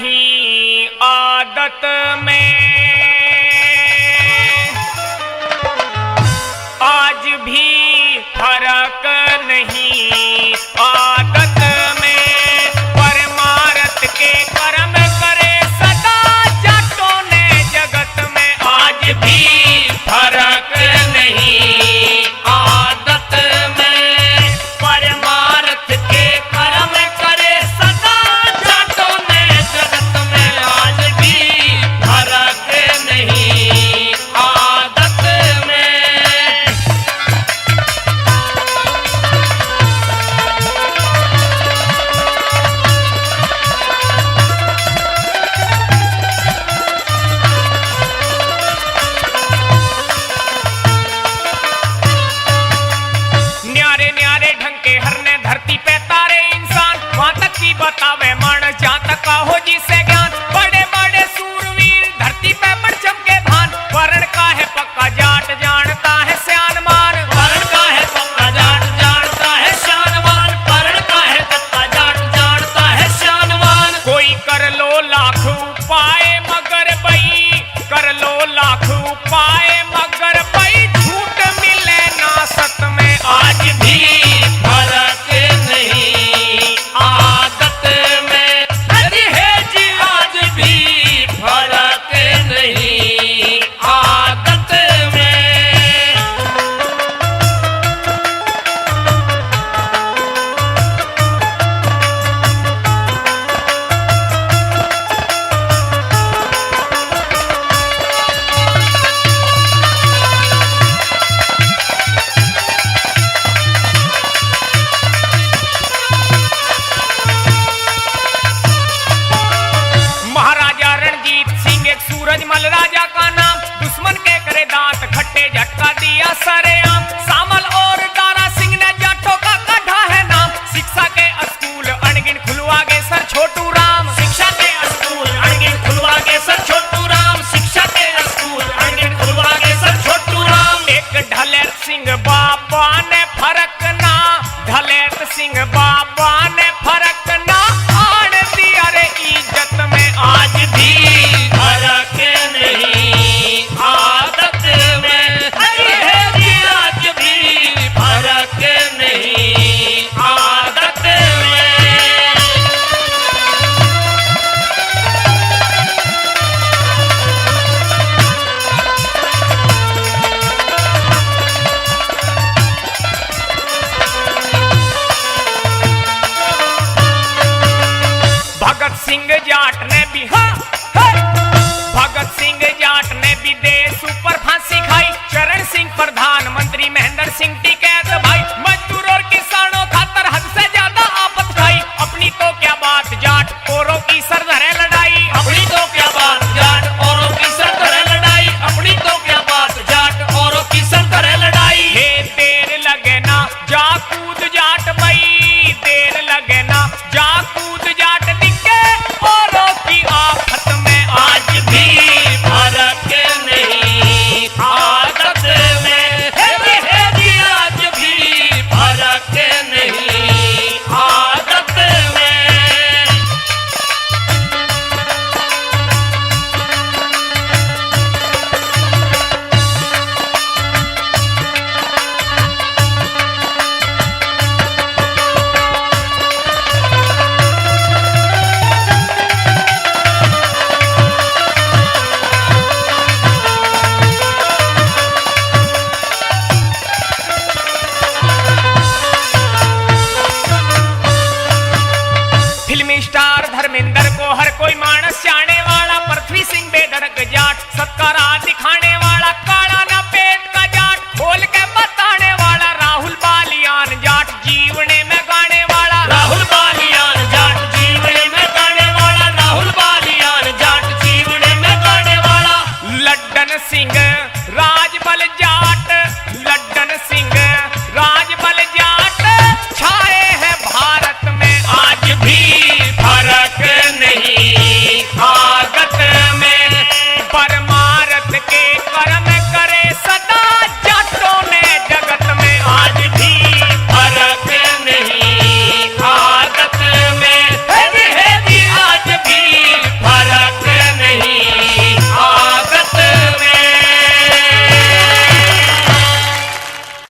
नहीं आदत में, आज भी फर्क नहीं आदत में। परमारथ के कर्म करे सदा जाटों ने जगत में, आज भी फर्क नहीं आदत में। परमारथ के कर्म करे सदा जाटों ने जगत में, आज भी फर्क नहीं आदत में। बतावे मानस जहाँ तक हो जिसे ज्ञान, बड़े बड़े सूरवीर धरती पे परचम के भान। वर्ण का है पक्का जाट जानता है श्यानमान, वर्ण का है पक्का जाट जानता है श्यानमान, वर्ण का है पक्का जाट जानता है श्यानमान। कोई कर लो लाख उपाय मगर बई, कर लो लाख उपाय मगर बई झूठ मिले ना सत में, आज भी फर्क नहीं आदत में। अरे है जी आज भी फर्क नहीं आदत में। महाराजा रणजीत सिंह एक सूरजमल राजा का नाम, दुश्मन के करे दांत खट्टे झटका दिया सरेआम। सामल और दारा सिंह ने जाटों का कढ़ा है नाम, शिक्षा के स्कूल अणगिन खुलवा गए सर छोटू राम, शिक्षा के स्कूल अणगिन खुलवा गए सर छोटू राम, शिक्षा के स्कूल अणगिन खुलवा गए सर छोटू राम। एक ढलेर सिंह बाबा ने फर्क ना, ढलेर सिंह बाबा ने फर्क ना आन दिया रे इज्जत में, आज भी फर्क नहीं आदत में। अरे है जी आज भी फर्क नहीं आदत में। भगत सिंह जाट ने भी भगत सिंह जाट ने भी देश ऊपर फांसी खाई। चरण सिंह प्रधानमंत्री, महेंद्र सिंह टीके